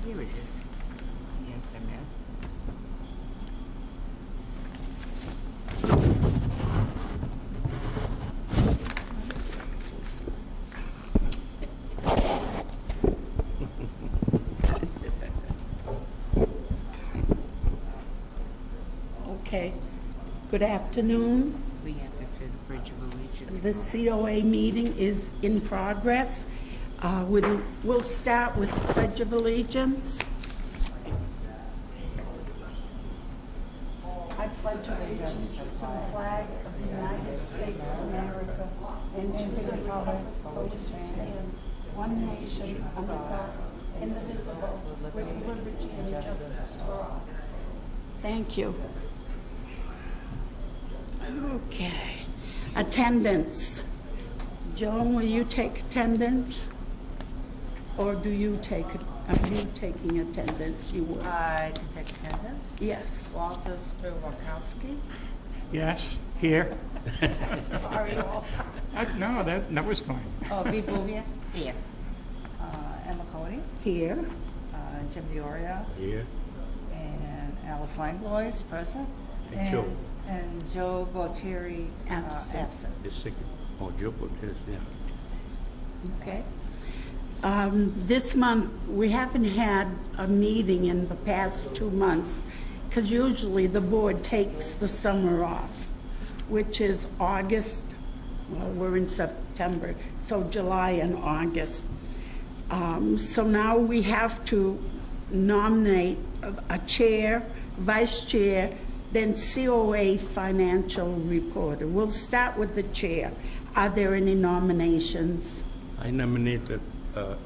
Here it is. Yes, I'm in. Okay. Good afternoon. We have to say the Pledge of Allegiance. The COA meeting is in progress. We'll start with the Pledge of Allegiance. I pledge allegiance to the flag of the United States of America and to the republic for which it stands, one nation, under God, indivisible, with liberty and justice for all. Thank you. Okay. Attendance. Joan, will you take attendance? Or do you take it? Are you taking attendance? You will. I can take attendance. Yes. Walter Spurwakowski. Yes, here. Sorry, Walter. No, that was fine. Oh, Bea Bouvier. Here. Emma Cody. Here. Jim Dioria. Here. And Alice Langlois, present. And Joe. And Joe Botieri, Absent. absent. The second. Oh, Joe Cortez, yeah. Okay. This month, we haven't had a meeting in the past 2 months because usually the board takes the summer off, which is August. Well, we're in September, so July and August. So now we have to nominate a chair, vice chair, then COA financial reporter. We'll start with the chair. Are there any nominations I nominated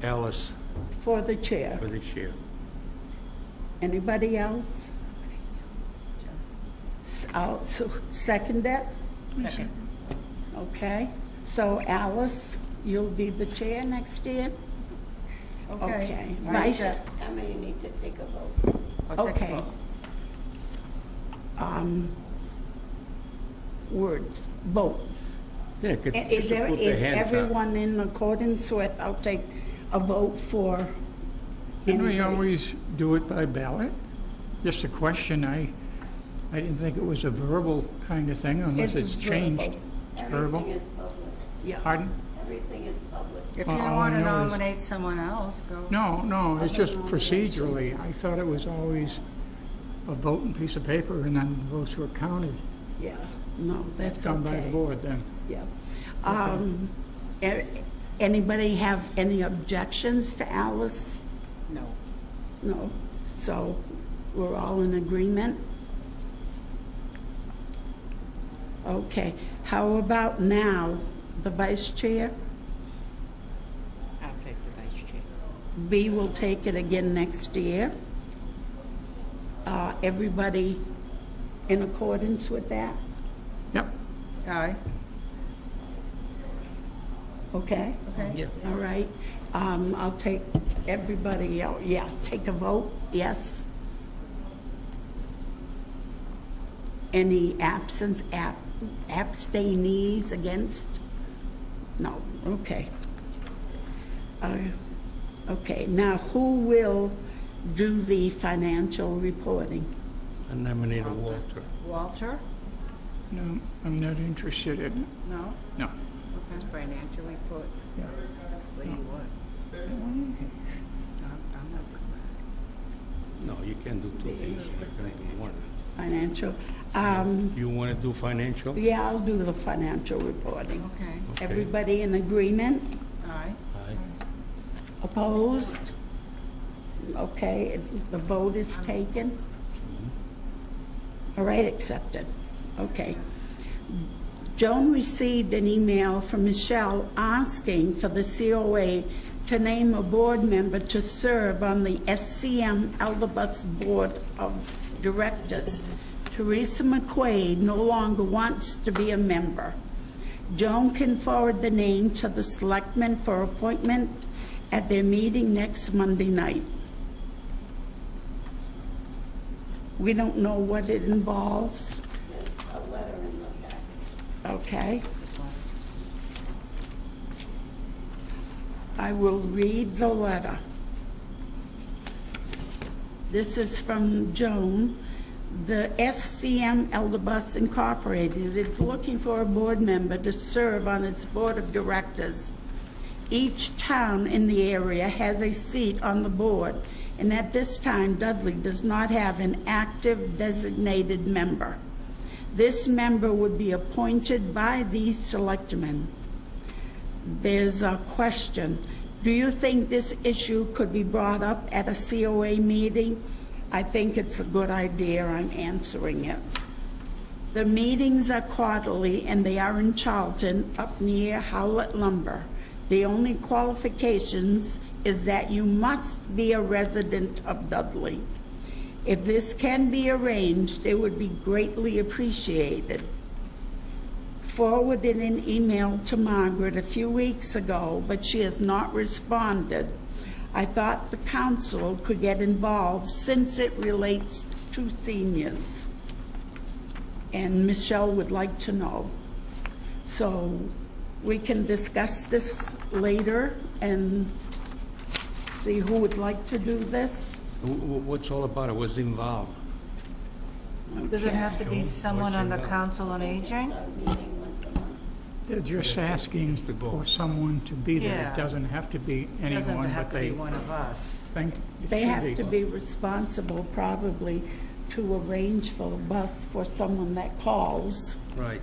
Alice for the chair? for the chair. Anybody else? I'll second that. Second. Okay. So Alice, you'll be the chair next year? Okay. Vice, I may need to take a vote. I'll take a okay. vote. Words, vote. Yeah, could Is just put the is hands up. everyone in accordance with, I'll take a vote for Didn't we anybody. always do it by ballot? Just a question, I didn't think it was a verbal kind of thing unless It's it's changed. verbal. It's Everything verbal? is public. Yeah. Pardon? Everything is public. If Well, you all want I to know is- nominate someone else, go. No, it's just procedurally. I thought it was always a voting piece of paper and then votes were counted. Yeah, no, that's Done by the okay. board then. Yeah. Anybody have any objections to Alice? No. No. So we're all in agreement? Okay. How about now, the vice chair? I'll take the vice chair. B will take it again next year. Everybody in accordance with that? Yep. Aye. Okay? Okay. Yeah. All right. I'll take everybody out. Yeah, take a vote. Yes. Any abstainees against? No. Okay. Okay. Now, who will do the financial reporting? I nominated Walter. Walter? No, I'm not interested in it. No? No. It's financial report. Yeah. What do you want? I'm not good. No, you can do two things. You can do one. Financial. You want to do financial? Yeah, I'll do the financial reporting. Okay. Okay. Everybody in agreement? Aye. Aye. Opposed? Okay, the vote is taken. All right, accepted. Okay. Joan received an email from Michelle asking for the COA to name a board member to serve on the SCM Elderbus Board of Directors. Teresa McQuaid no longer wants to be a member. Joan can forward the name to the selectmen for appointment at their meeting next Monday night. We don't know what it involves. There's a letter in the back. Okay. This one. I will read the letter. This is from Joan. The SCM Elderbus Incorporated is looking for a board member to serve on its board of directors. Each town in the area has a seat on the board, and at this time, Dudley does not have an active designated member. This member would be appointed by the selectmen. There's a question. Do you think this issue could be brought up at a COA meeting? I think it's a good idea. I'm answering it. The meetings are quarterly, and they are in Charlton, up near Howlett Lumber. The only qualifications is that you must be a resident of Dudley. If this can be arranged, it would be greatly appreciated. Forwarded an email to Margaret a few weeks ago, but she has not responded. I thought the council could get involved since it relates to seniors. And Michelle would like to know. So we can discuss this later and see who would like to do this. What's all about it? What's involved? Does it have to be someone on the Council on Aging? Our meeting once a month. They're just asking for someone to be there. Yeah. It doesn't have to be Doesn't anyone, have but to be they one of us. think it They should have to be responsible probably to arrange for a bus for someone that calls, Right.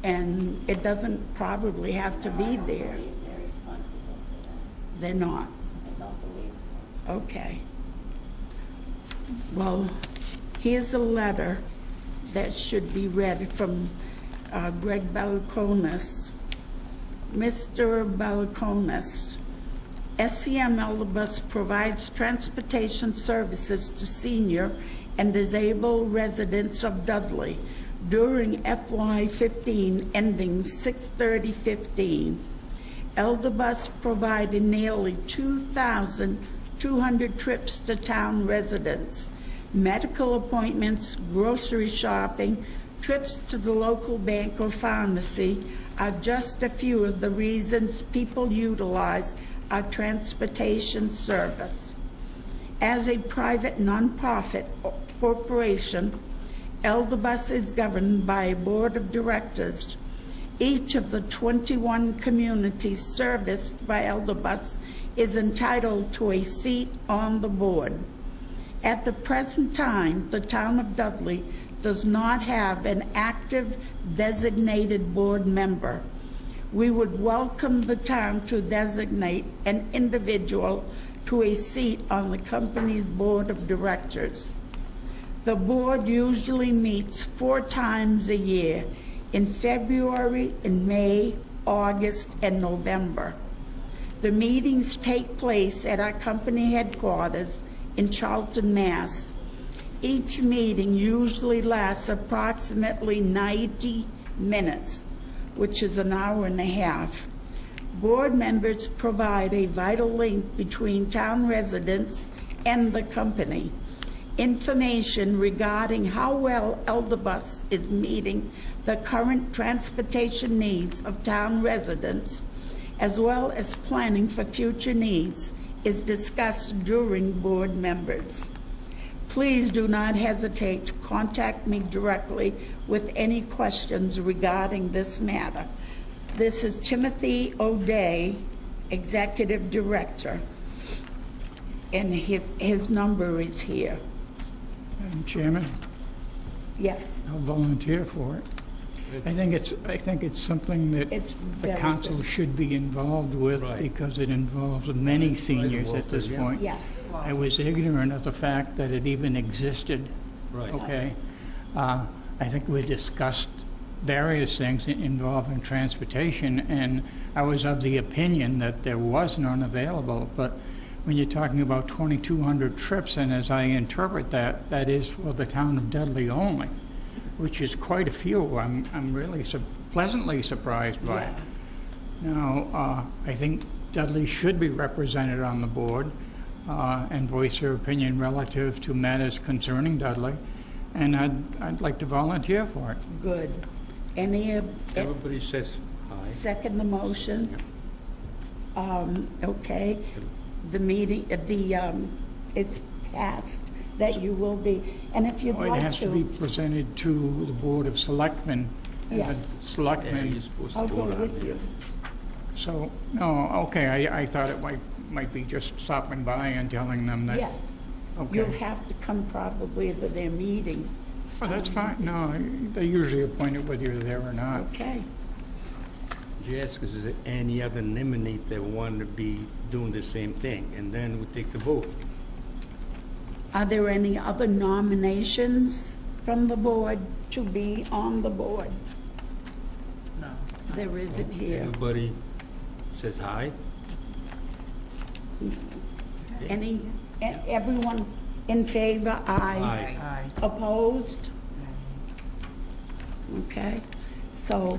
and it doesn't probably have to be there. They're responsible for that. They're not. I don't believe so. Okay. Well, here's a letter that should be read from Greg Balakonis. Mr. Balakonis, SCM Elderbus provides transportation services to senior and disabled residents of Dudley during FY15 ending 6/30/15. Elderbus provided nearly 2,200 trips to town residents, medical appointments, grocery shopping, trips to the local bank or pharmacy are just a few of the reasons people utilize our transportation service. As a private nonprofit corporation, Elderbus is governed by a board of directors. Each of the 21 communities serviced by Elderbus is entitled to a seat on the board. At the present time, the town of Dudley does not have an active designated board member. We would welcome the town to designate an individual to a seat on the company's board of directors. The board usually meets 4 times a year, in February, in May, August, and November. The meetings take place at our company headquarters in Charlton, Mass. Each meeting usually lasts approximately 90 minutes, which is an hour and a half. Board members provide a vital link between town residents and the company. Information regarding how well Elderbus is meeting the current transportation needs of town residents, as well as planning for future needs, is discussed during board members. Please do not hesitate to contact me directly with any questions regarding this matter. This is Timothy O'Day, Executive Director, and his number is here. Madam Chairman, Yes, I'll volunteer for it. I think it's something that it's the very council good. should be involved with Right. because it involves many seniors at Walter, this yeah. point. Yes, I was ignorant of the fact that it even existed. Right. Okay. I think we discussed various things involving transportation, and I was of the opinion that there was none available. But when you're talking about 2,200 trips, and as I interpret that, that is for the town of Dudley only, which is quite a few. I'm really pleasantly surprised by it. Now, I think Dudley should be represented on the board and voice their opinion relative to matters concerning Dudley, and I'd like to volunteer for it. good. Any, Everybody says aye. second the motion? Okay. The meeting, it's passed that you will be, and if you'd Oh, it like has to be to, presented to the Board of Selectmen. And Yes. the Yeah, Selectmen, you're supposed to I'll go vote on with it. you. so, no, okay, I thought it might be just stopping by and telling them that. Yes. Okay. You'll have to come probably to their meeting. Oh, that's fine, no, they usually appoint it whether you're there or not. Okay. Just is there any other nominee that want to be doing the same thing, and then we take the vote. Are there any other nominations from the board to be on the board? No. There isn't here. Everybody says aye? Everyone in favor? Aye. Aye. Aye. Opposed? Okay, so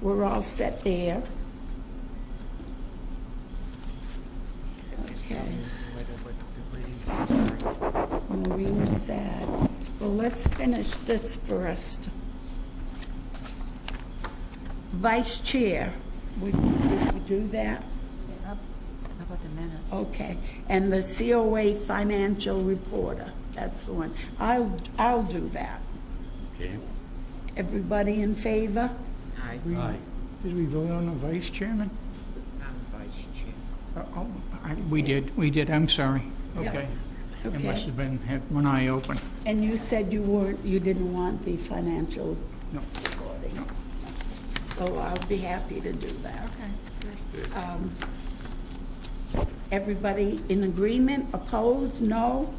we're all set there. Okay. Maureen said, well, let's finish this first. Vice Chair, would you do that? How about the minutes? Okay, and the COA Financial Reporter, that's the one. I'll do that. Okay. Everybody in favor? Aye. Aye. Did we vote on the vice chairman? I'm vice chair. We did, I'm sorry. Yeah. Okay. It Okay. must have been, had one eye open. And you said you didn't want the financial No. reporting. So I'll be happy to do that. Everybody in agreement? Opposed? No?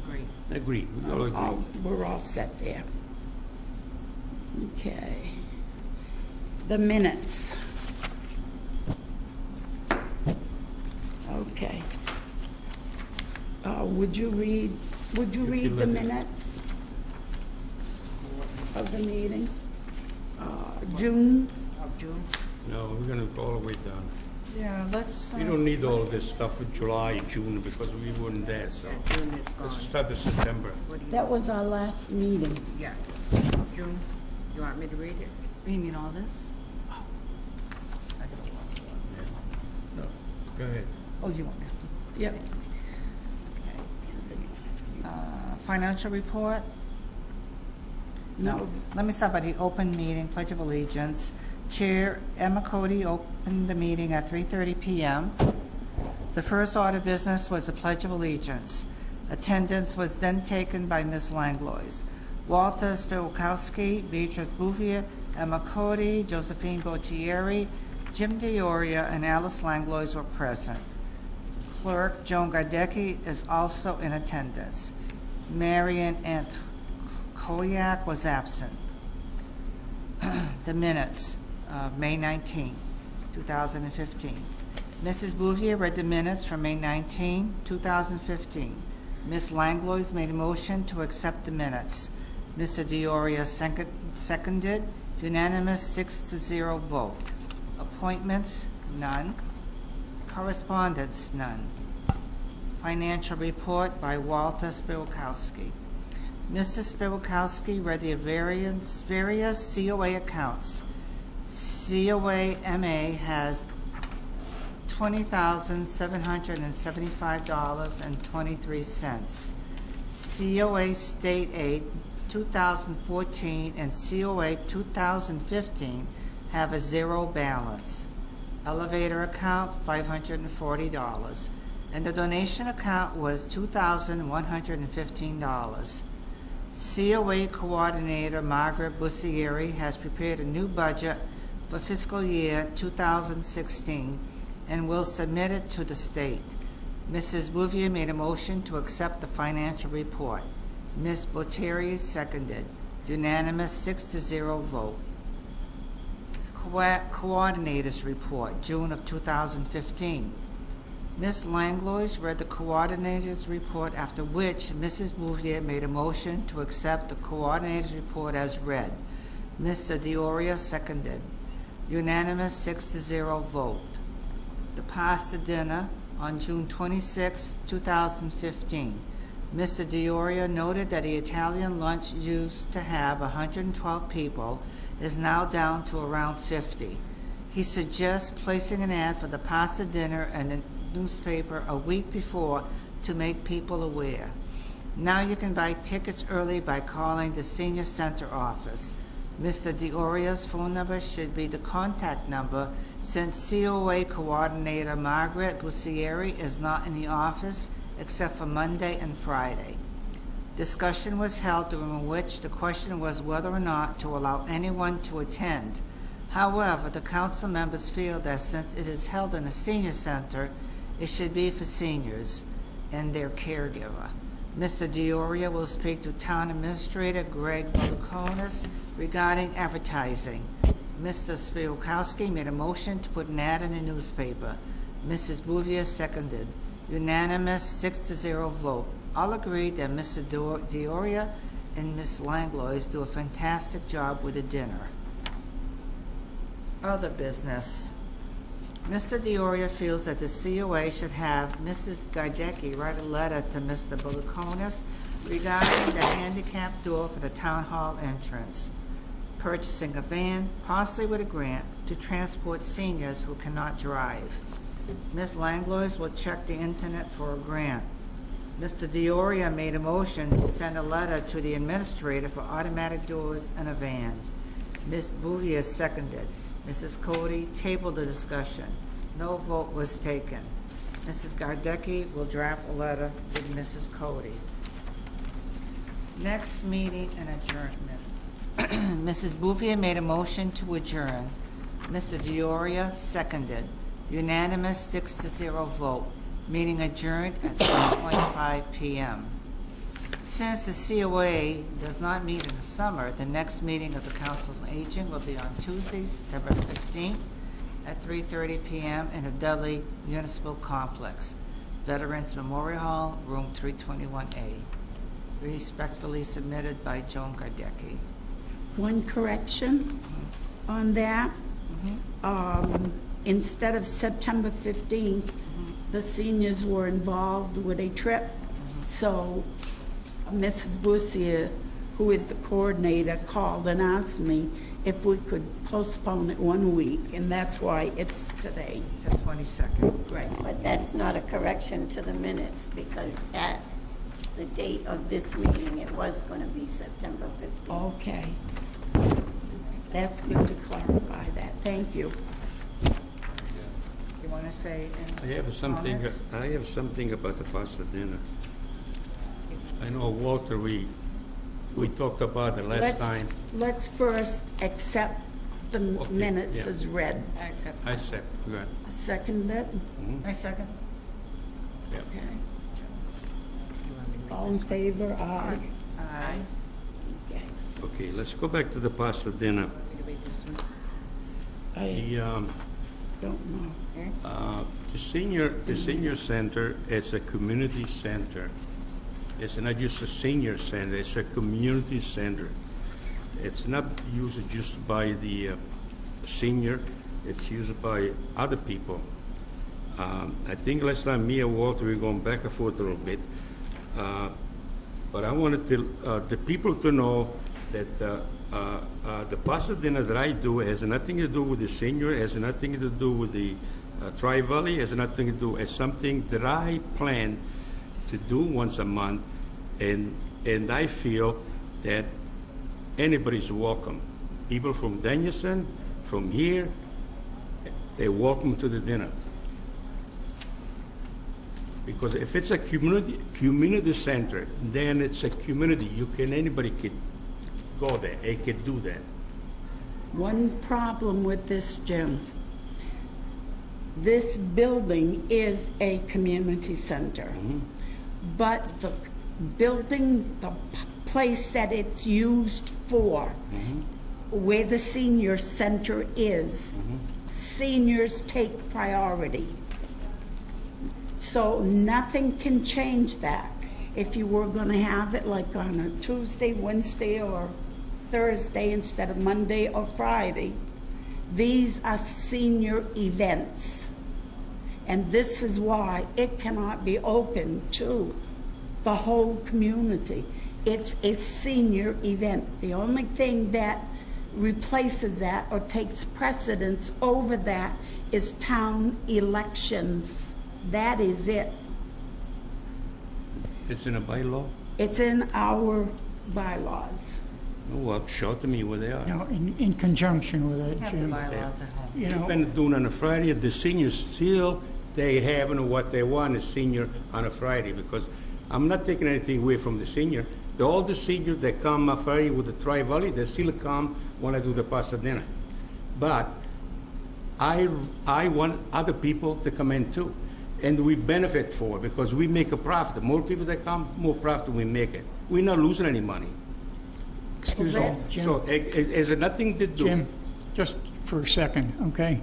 Agreed. Agreed, we all agree. We're all set there. Okay. The minutes. Okay. Would you read can the let it. minutes of the meeting? June? Of June? No, we're gonna go all the way down. Yeah, let's, We don't need all of this stuff with July, June, because we weren't there, so. June is gone. Let's start with September. What do you? That was our last meeting. Yeah. June, you want me to read it? you mean all this? No, go ahead. Oh, you want me? Yep. Financial report? No. Let me start by the open meeting, Pledge of Allegiance. Chair Emma Cody opened the meeting at 3:30 p.m. The first order of business was the Pledge of Allegiance. Attendance was then taken by Ms. Langlois. Walter Spilkowski, Beatrice Bouvier, Emma Cody, Josephine Botieri, Jim DeOria, and Alice Langlois were present. Clerk Joan Gardecki is also in attendance. Marion Koyak was absent. The minutes of May 19, 2015. Mrs. Bouvier read the minutes from May 19, 2015. Ms. Langlois made a motion to accept the minutes. Mr. DeOria seconded, unanimous 6-0 vote. Appointments, none. Correspondence, none. Financial report by Walter Spilkowski. Mr. Spilkowski read the various COA accounts. COA MA has $20,775.23. COA State Aid 2014 and COA 2015 have a zero balance. Elevator account, $540. And the donation account was $2,115. COA Coordinator Margaret Bussieri has prepared a new budget for fiscal year 2016 and will submit it to the state. Mrs. Bouvier made a motion to accept the financial report. Ms. Botieri seconded. Unanimous 6-0 vote. Coordinators report, June of 2015. Ms. Langlois read the coordinators report, after which Mrs. Bouvier made a motion to accept the coordinators report as read. Mr. DeOria seconded. Unanimous 6-0 vote. The pasta dinner on June 26, 2015. Mr. DeOria noted that the Italian lunch used to have 112 people is now down to around 50. He suggests placing an ad for the pasta dinner and newspaper a week before to make people aware. Now you can buy tickets early by calling the Senior Center office. Mr. Dioria's phone number should be the contact number since COA Coordinator Margaret Bussieri is not in the office except for Monday and Friday. Discussion was held during which the question was whether or not to allow anyone to attend. However, the council members feel that since it is held in the senior center, it should be for seniors and their caregiver. Mr. Dioria will speak to Town Administrator Greg Bolukonis regarding advertising. Mr. Spielkowski made a motion to put an ad in the newspaper. Mrs. Bouvier seconded. Unanimous 6-0 vote. All agreed that Mr. Dioria and Ms. Langlois do a fantastic job with the dinner. Other business. Mr. Dioria feels that the COA should have Mrs. Gardecki write a letter to Mr. Bolukonis regarding the handicap door for the town hall entrance, purchasing a van, possibly with a grant, to transport seniors who cannot drive. Ms. Langlois will check the internet for a grant. Mr. Dioria made a motion to send a letter to the administrator for automatic doors and a van. Ms. Bouvier seconded. Mrs. Cody tabled the discussion. No vote was taken. Mrs. Gardecki will draft a letter with Mrs. Cody. Next meeting and adjournment. Mrs. Bouvier made a motion to adjourn. Mr. Dioria seconded. Unanimous 6-0 vote. Meeting adjourned at 7:25 p.m. Since the COA does not meet in the summer, the next meeting of the Council of Aging will be on Tuesday, September 15th at 3:30 p.m. in the Dudley Municipal Complex, Veterans Memorial Hall, room 321A. Respectfully submitted by Joan Gardecki. One correction on that. Instead of September 15th, the seniors were involved with a trip. So Mrs. Bussier, who is the coordinator, called and asked me if we could postpone it 1 week, and that's why it's today. The 22nd. Right. But that's not a correction to the minutes, because at the date of this meeting, it was going to be September 15th. Okay. That's good to clarify that. Thank you. You want to say any I have something about the pasta dinner. I know, Walter, we talked about it last time. Let's first accept the Okay, minutes yeah. as read. I said, good. Second it? I second. Yeah. Okay. All in favor? Aye. Aye. Okay. Okay, let's go back to the pasta dinner. I The, don't know. the senior center is a community center. It's not just a senior center, it's a community center. It's not used just by the senior, it's used by other people. I think last time me and Walter were going back and forth a little bit, but I wanted the people to know that the pasta dinner that I do has nothing to do with the senior, has nothing to do with the Tri-Valley, has nothing to do, it's something that I plan to do once a month, and I feel that anybody's welcome. People from Danielson, from here, they're welcome to the dinner. Because if it's a community center, then it's a community. Anybody could go there. They could do that. One problem with this, Jim. This building is a community center. But the building, the place that it's used for, where the senior center is, seniors take priority. So nothing can change that. If you were going to have it like on a Tuesday, Wednesday, or Thursday instead of Monday or Friday, these are senior events. And this is why it cannot be open to the whole community. It's a senior event. The only thing that replaces that or takes precedence over that is town elections That is it. It's in a bylaw? It's in our bylaws. Oh, well, show it to me where they are. You know, in conjunction with it, Have the Jim, bylaws at home. you know, Been doing on a Friday, the seniors still, they having what they want, a senior on a Friday, because I'm not taking anything away from the senior. All the seniors that come on Friday with the Tri-Valley, they still come when I do the Pasadena. But I want other people to come in too. And we benefit for it because we make a profit. The more people that come, more profit we make it. We're not losing any money. excuse me, Jim. So it has nothing to do. Jim, just for a second, okay?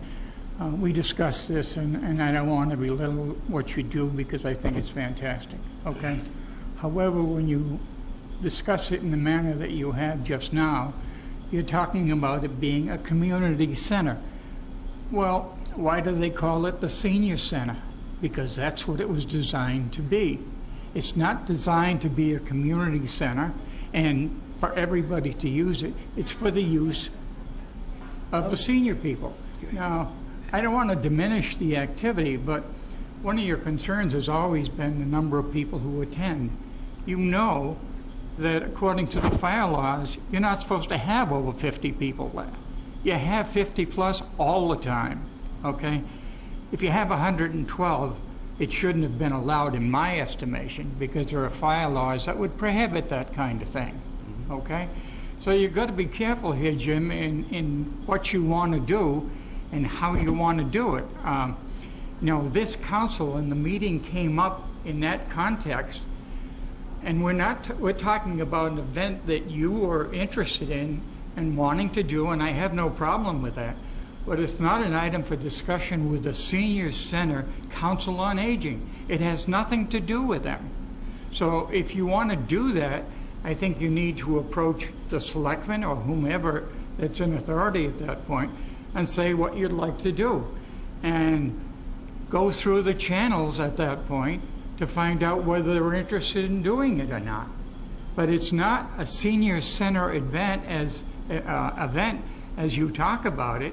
We discussed this, and I don't want to belittle what you do because I think it's fantastic, okay? However, when you discuss it in the manner that you have just now, you're talking about it being a community center. Well, why do they call it the senior center? Because that's what it was designed to be. It's not designed to be a community center and for everybody to use it. It's for the use of the senior people. Now, I don't want to diminish the activity, but one of your concerns has always been the number of people who attend. You know that according to the fire laws, you're not supposed to have over 50 people there. You have 50 plus all the time, okay? If you have 112, it shouldn't have been allowed in my estimation because there are fire laws that would prohibit that kind of thing, okay? So you've got to be careful here, Jim, in what you want to do and how you want to do it. You know, this council and the meeting came up in that context, and we're talking about an event that you are interested in and wanting to do, and I have no problem with that. But it's not an item for discussion with the Senior Center Council on Aging. It has nothing to do with them. So if you want to do that, I think you need to approach the selectmen or whomever that's in authority at that point and say what you'd like to do. And go through the channels at that point to find out whether they're interested in doing it or not. But it's not a senior center event as you talk about it.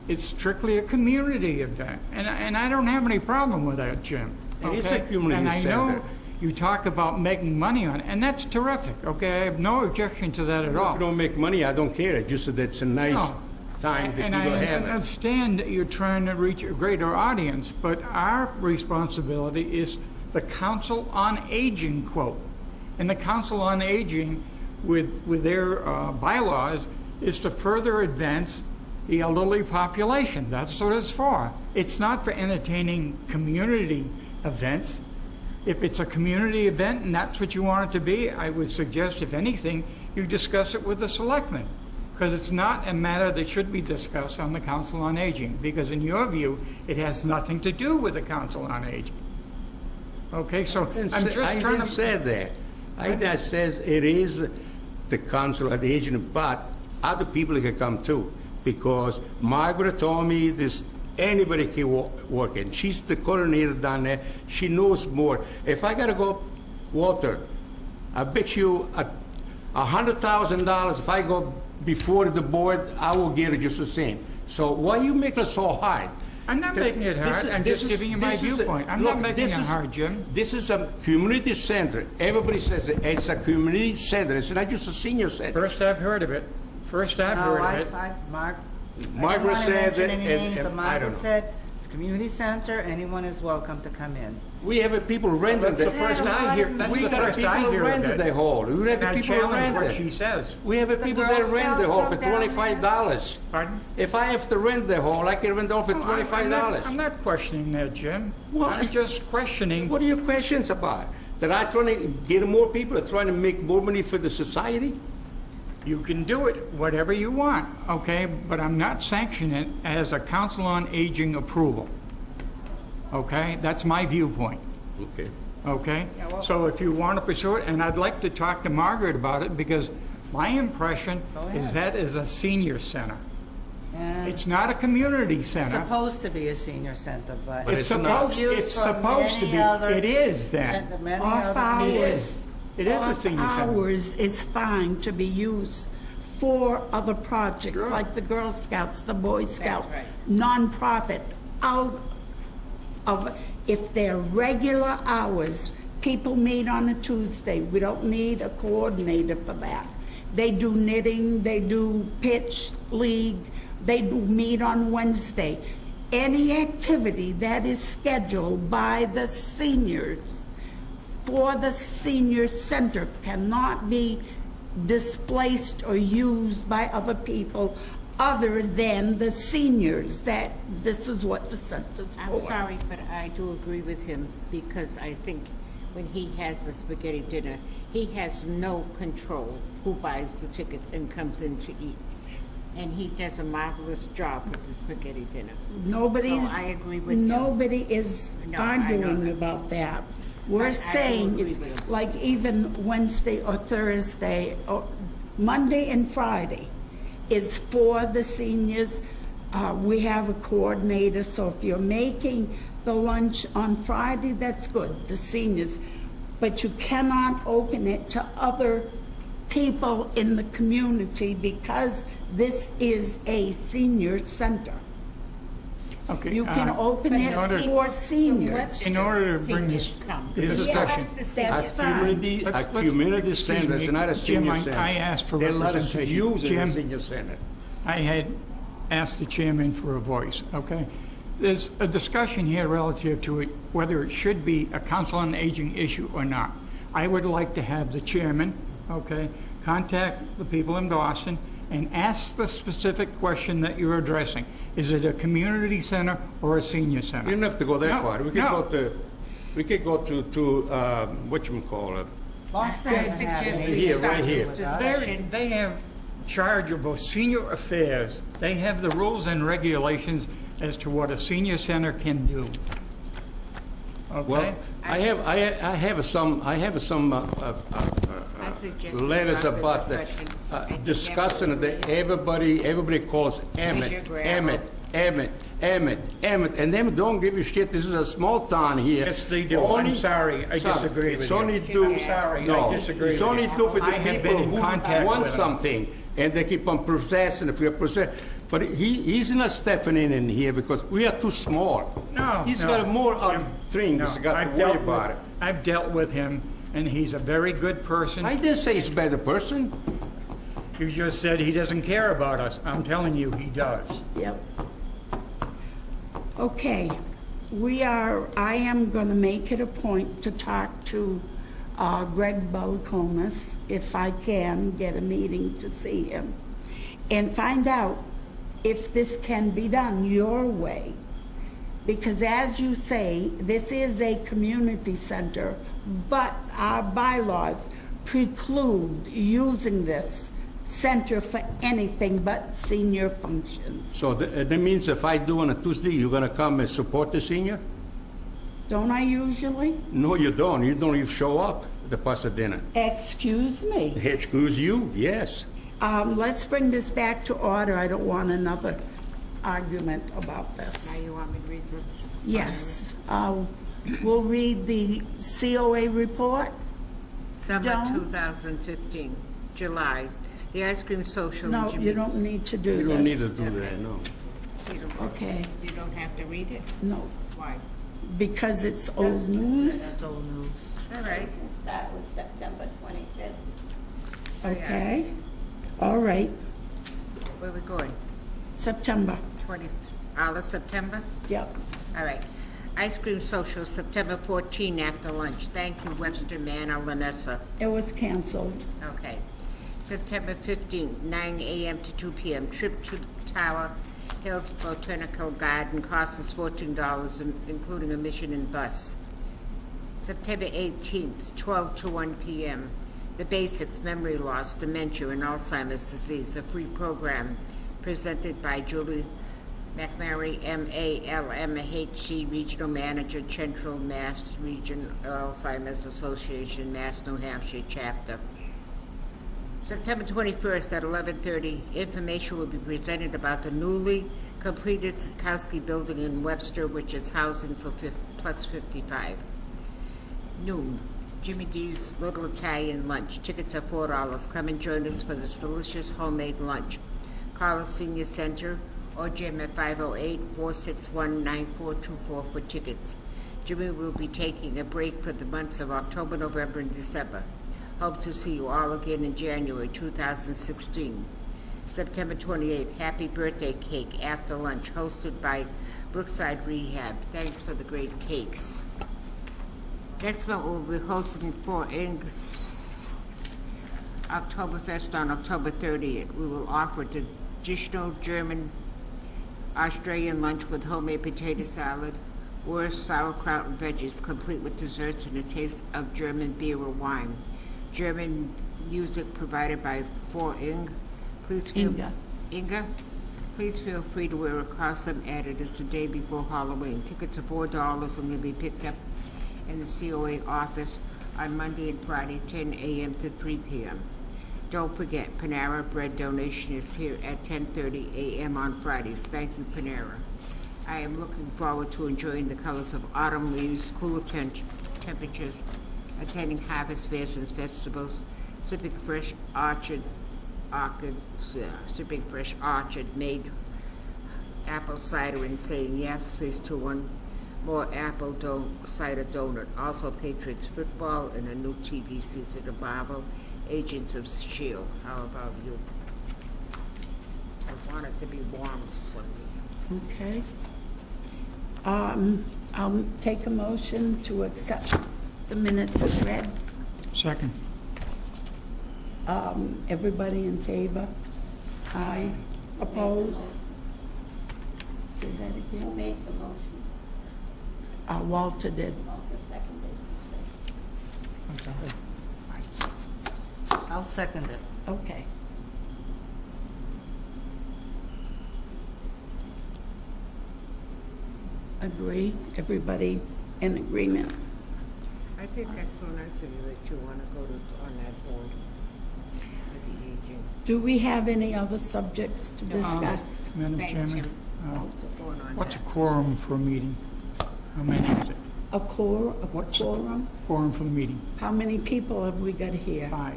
It's strictly a community event, and I don't have any problem with that, Jim. It is a community and I know center. you talk about making money on it, and that's terrific. Okay, I have no objection to that at If all. you don't make money, I don't care. It's just that it's a nice No. time that And you I don't have it. understand that you're trying to reach a greater audience, but our responsibility is the Council on Aging quote. And the Council on Aging, with their bylaws, is to further advance the elderly population. That's what it's for. It's not for entertaining community events. If it's a community event and that's what you want it to be, I would suggest, if anything, you discuss it with the selectmen. Because it's not a matter that should be discussed on the Council on Aging. Because in your view, it has nothing to do with the Council on Aging. Okay, so I'm just I trying didn't to... say that. That says it is the Council on Aging, but other people can come too. Because Margaret told me this, anybody can work in. She's the coordinator down there. She knows more. If I got to go, Walter, I bet you $100,000 if I go before the board, I will get it just the same. So why you make it so hard? I'm not making it hard. I'm just giving you my viewpoint. I'm not making it hard, Jim. This is a community center. Everybody says it's a community center. It's not just a senior center. First I've heard of it. First I've No, heard of I it. Margaret said that. that, Any names, and but I Margaret don't know. said it's a community center. Anyone is welcome to come in. We have people renting That's the first I hear. That's We the got first people I hear of rented it. the hall. We have And I people challenge what rented. she says. We have people Girl that rent the Scouts hall for come down there. $25. Pardon? If I have to rent the hall, I can rent the hall for No, I'm $25. not questioning that, Jim. Well, I'm just questioning. What are your questions about? That I'm trying to get more people, trying to make more money for the society? You can do it, whatever you want, okay? But I'm not sanctioning it as a Council on Aging approval. Okay? That's my viewpoint. Okay. Okay? So if you want to pursue it, and I'd like to talk to Margaret about it, because my impression is that is a senior center. And It's not a community it's center. supposed to be a senior center, but But It's it's not. supposed to be. It is then. Many Off other It hours. is. It is a senior center. Hours is fine to be used for other projects, like the Girl Scouts, the Boy Scout, right. nonprofit. of, if they're regular hours, people meet on a Tuesday. We don't need a coordinator for that. They do knitting, they do pitch league, they do meet on Wednesday. Any activity that is scheduled by the seniors for the senior center cannot be displaced or used by other people other than the seniors. That this is what the center's for. I'm sorry, but I do agree with him, because I think when he has the spaghetti dinner, he has no control who buys the tickets and comes in to eat. And he does a marvelous job with the spaghetti dinner. Nobody's, So I agree with him. nobody is No, I know arguing that. about that. We're I do saying, agree it's with him. like even Wednesday or Thursday, or Monday and Friday is for the seniors. We have a coordinator, so if you're making the lunch on Friday, that's good, the seniors. But you cannot open it to other people in the community because this is a senior center. Okay. You can open it for seniors. In order to bring this Seniors come. discussion. That's fine. A community center, it's not a Jim, senior I center. asked for They let us representation. use it as a Jim, senior center. I had asked the chairman for a voice, okay? There's a discussion here relative to it, whether it should be a council on aging issue or not. I would like to have the chairman, okay, contact the people in Dawson and ask the specific question that you're addressing. Is it a community center or a senior center? You don't have to go that No, far. We no. could go to whatchamacallit. Boston I doesn't have suggest any we Here, start right here. this discussion. They have charge of senior affairs. They have the rules and regulations as to what a senior center can do. Okay? Well, I have some I suggest we letters start the about discussion. And discussing then that everybody calls Emmett, Measure Emmett, Emmett, Emmett, Emmett, and them don't give a shit. This is a small town here. Yes, they do. Only- I'm sorry. I Sorry, disagree with it's you. only due. I'm sorry. No, I disagree it's with only you. due for the I have been people in who contact want with them. something, and they keep on processing. If we are processing, but he's not stepping in here because we are too small. No, He's no. got more other things No, got I've to worry dealt about with- it. I've dealt with him, and he's a very good person. I didn't say he's a better person. You just said he doesn't care about us. I'm telling you, he does. Yep. Okay, I am going to make it a point to talk to Greg Balakonis, if I can get a meeting to see him, and find out if this can be done your way. Because as you say, this is a community center, but our bylaws preclude using this center for anything but senior functions. So that means if I do on a Tuesday, you're gonna come and support the senior? Don't I usually? No, you don't. You don't even show up at the Pasadena. Excuse me. Excuse you? Yes. Let's bring this back to order. I don't want another argument about Now this. you want me to read this? Yes, we'll read the COA report. Summer Joan? 2015, July. The ice cream social. in No, Jimmy- you don't need to do this. You don't need to do that, no. You don't- Okay, You don't have to read it? no, Why? because it's old news. That's old news. All We right. can start with September 25th. Okay, all right, Where are we going? September, 20, all of September? yep. All right. Ice cream social, September 14 after lunch. Thank you, Webster, Manor, Lanessa. It was canceled. Okay. September 15, 9 a.m. to 2 p.m. Trip to Tower Hills Botanical Garden. Cost is $14, including admission and bus. September 18th, 12 to 1 p.m. The Basics, Memory Loss, Dementia, and Alzheimer's Disease, a free program presented by Julie McMurray, MALMHC, Regional Manager, Central Mass Region Alzheimer's Association, Mass New Hampshire Chapter. September 21st at 11:30, information will be presented about the newly completed Sikowski Building in Webster, which is housing for plus 55. Noon, Jimmy D's Little Italian Lunch. Tickets are $4. Come and join us for this delicious homemade lunch. Call the Senior Center or Jim at 508-461-9424 for tickets. Jimmy will be taking a break for the months of October, November, and December. Hope to see you all again in January 2016. September 28th, happy birthday cake after lunch, hosted by Brookside Rehab. Thanks for the great cakes. Next month, we'll be hosting for Oktoberfest on October 30th. We will offer traditional German Australian lunch with homemade potato salad, wurst, sauerkraut, and veggies, complete with desserts and a taste of German beer or wine. German music provided by Inga. Inga. Please feel free to wear a costume added as the day before Halloween. Tickets are $4 and will be picked up in the COA office on Monday and Friday, 10 a.m. to 3 p.m. Don't forget, Panera Bread donation is here at 10:30 a.m. on Fridays. Thank you, Panera. I am looking forward to enjoying the colors of autumn leaves, cooler temperatures, attending harvest fairs and festivals, sipping fresh made apple cider, and saying yes, please, to one more apple cider donut. Also, Patriots football and a new TV season of Marvel, Agents of S.H.I.E.L.D. How about you? I want it to be warm Sunday. Okay. I'll take a motion to accept the minutes as read. Second. Everybody in favor? Aye. Opposed? Say that Who again. made the motion? Walter did. Walter seconded. I'll second it. Okay. Agree? Everybody in agreement? I think that's so nice of you that you want to go on that board with the aging. Do we have any other subjects to discuss? Madam Thank Chairman, you. Going on what's a that. quorum for a meeting? How many is it? A quorum? What's a Quorum? quorum for the meeting? How many people have we got here? 5.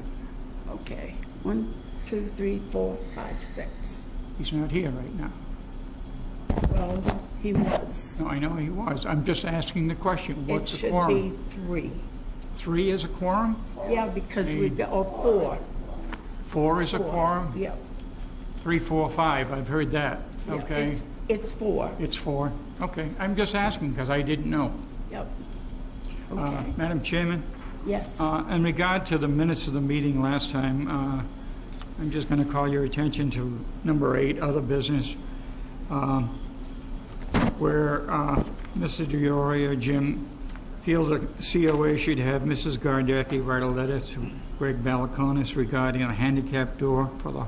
Okay. 1, 2, 3, 4, 5, 6. He's not here right now. Well, he was. No, I know he was. I'm just asking the question. It What's a should quorum? be 3. 3 is a quorum? Yeah, because we've got, or 4. 4 is a 4. quorum? Yeah. 3, 4, 5. I've heard that. Yeah, Okay. It's 4. It's 4. Okay. I'm just asking because I didn't know. Yep. Okay. Madam Chairman, Yes. in regard to the minutes of the meeting last time, I'm just going to call your attention to number 8, other business, where Mr. DeOria, Jim, feels the COA should have Mrs. Gardecki write a letter to Greg Balakonis regarding a handicap door for the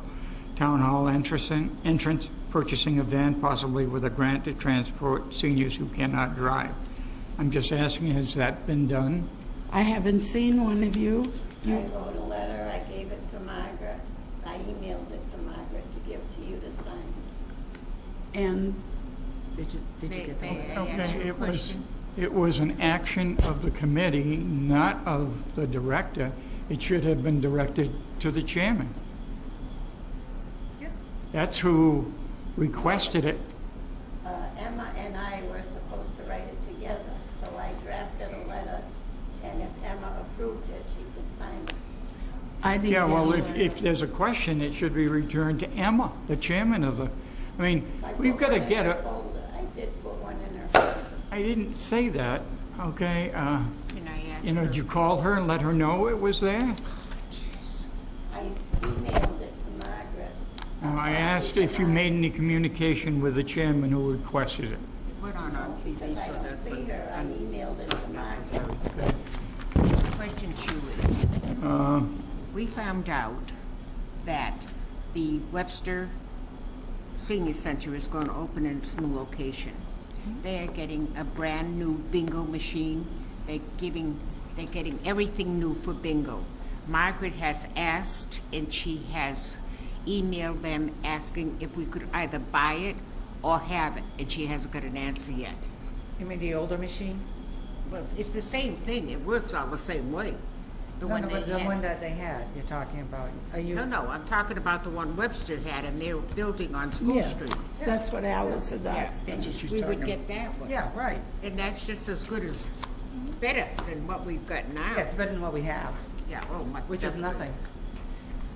town hall entrance, purchasing a van possibly with a grant to transport seniors who cannot drive. I'm just asking, has that been done? I haven't seen one of you. I wrote a letter, I gave it to Margaret, I emailed it to Margaret to give to you to sign. And Did you get that? May I ask you a question? It was an action of the committee, not of the director. It should have been directed to the chairman. Yeah. That's who requested it. Emma and I were supposed to write it together, so I drafted a letter, and if Emma approved it, she could sign it. I didn't Yeah, well, get one. if there's a question, it should be returned to Emma, the chairman of the, I mean, we've got to get a a, folder. I did put one in her folder. I didn't say that, okay? Can I ask You know, her? did you call her and let her know it was there? I emailed it to Margaret. I asked if you made any communication with the chairman who requested it. Put on TV, Because I so don't that's see her, I emailed it to Margaret. Question 2 is, we found out that the Webster Senior Center is going to open in its new location. They are getting a brand new bingo machine. They're getting everything new for bingo. Margaret has asked, and she has emailed them asking if we could either buy it or have it, and she hasn't got an answer yet. You mean the older machine? Well, it's the same thing. It works all the same way. The No, one no, they but the had. one that they had, you're talking about. Are you? No, I'm talking about the one Webster had, and they're building on School Yeah, Street. that's what Alice is asking. That's what she's We talking would about. get that one. Yeah, right. And that's just as good as, better than what we've got now. Yeah, it's better than what we have, Yeah, oh, much which is better. nothing.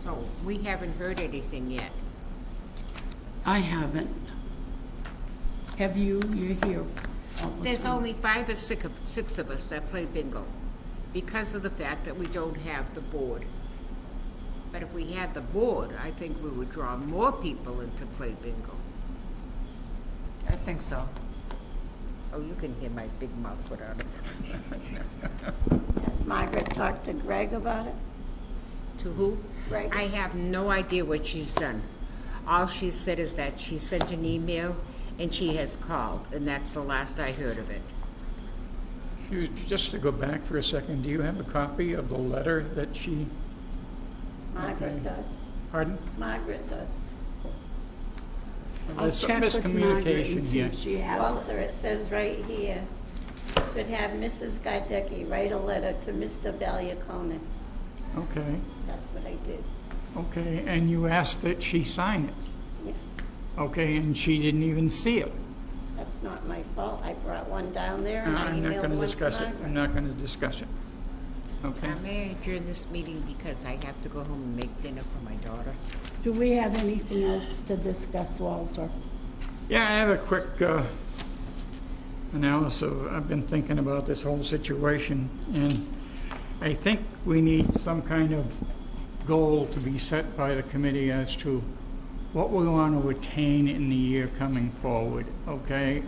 So, we haven't heard anything yet. I haven't. Have you? You're here. all the There's time. only 5 or 6 of us that play bingo, because of the fact that we don't have the board. But if we had the board, I think we would draw more people in to play bingo. I think so. Oh, you can hear my big mouth without it. Has Margaret talked to Greg about it? To who? Greg. I have no idea what she's done. All she said is that she sent an email and she has called, and that's the last I heard of it. Just to go back for a second, do you have a copy of the letter that she, Margaret Okay. does. pardon? Margaret does. I'll There's some check with Margaret miscommunication and see here. if she has it. Walter, it says right here, should have Mrs. Gardecki write a letter to Mr. Valiakonis. Okay, That's what I did. okay, and you asked that she sign it, Yes. okay, and she didn't even see it. That's not my fault. I brought one down there and I I'm not emailed going to one to discuss it, Margaret. I'm not going to discuss it. Okay? May I adjourn this meeting because I have to go home and make dinner for my daughter? Do we have anything else to discuss, Walter? Yeah, I have a quick analysis. I've been thinking about this whole situation, and I think we need some kind of goal to be set by the committee as to what we want to attain in the year coming forward, okay?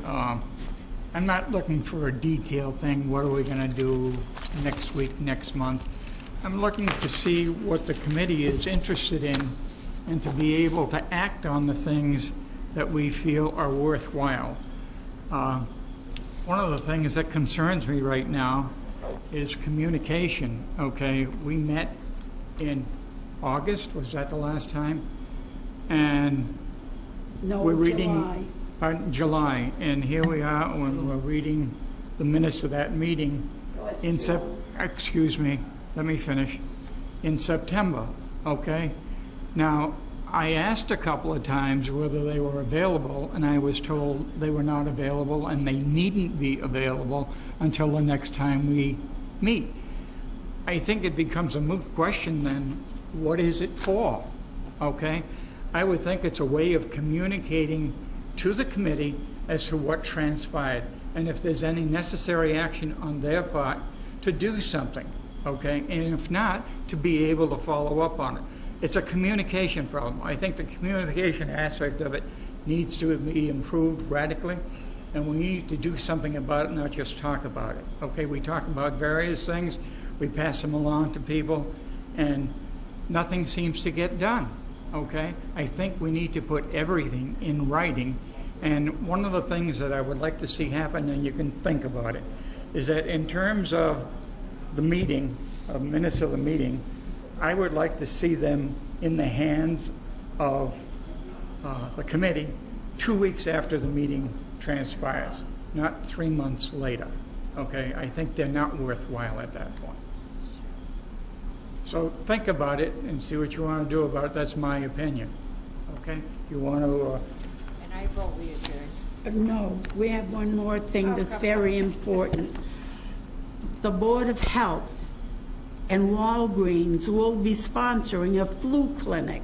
I'm not looking for a detailed thing, what are we going to do next week, next month? I'm looking to see what the committee is interested in and to be able to act on the things that we feel are worthwhile. One of the things that concerns me right now is communication, okay? We met in August, was that the last time? And No, we're reading, July. July, and here we are when we're reading the minutes of that meeting in excuse me, let me finish. In September, okay? Now, I asked a couple of times whether they were available, and I was told they were not available and they needn't be available until the next time we meet. I think it becomes a moot question then, what is it for? Okay? I would think it's a way of communicating to the committee as to what transpired, and if there's any necessary action on their part to do something, okay? And if not, to be able to follow up on it. It's a communication problem. I think the communication aspect of it needs to be improved radically, and we need to do something about it, not just talk about it. Okay, we talk about various things, we pass them along to people, and nothing seems to get done. Okay, I think we need to put everything in writing, and one of the things that I would like to see happen, and you can think about it, is that in terms of the meeting, minutes of the meeting, I would like to see them in the hands of the committee 2 weeks after the meeting transpires, not 3 months later. Okay, I think they're not worthwhile at that point. So think about it and see what you want to do about it. That's my opinion. Okay, you want to? And I vote we adjourn. No, we have one more thing that's very important. The Board of Health and Walgreens will be sponsoring a flu clinic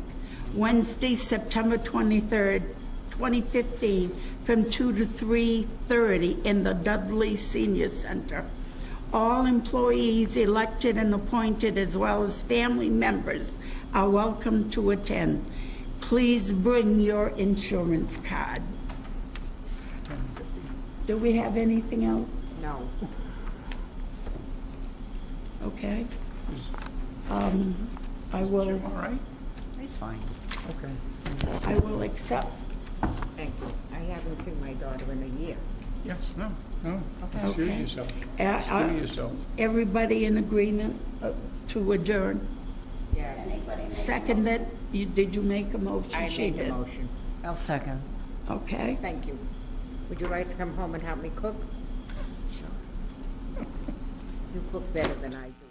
Wednesday, September 23rd, 2015, from 2 to 3:30 in the Dudley Senior Center. All employees, elected and appointed, as well as family members, are welcome to attend. Please bring your insurance card. Do we have anything else? No. Okay. I will, All right. He's fine. Okay. I will accept. Thank you. I haven't seen my daughter in a year. Yes. No. No. Okay. Excuse yourself. Uh, Excuse yourself. Everybody in agreement to adjourn? Yes. Anybody make a Second that, did you make a motion? I She made the did. motion. I'll second. Okay. Thank you. Would you like to come home and help me cook? Sure. You cook better than I do.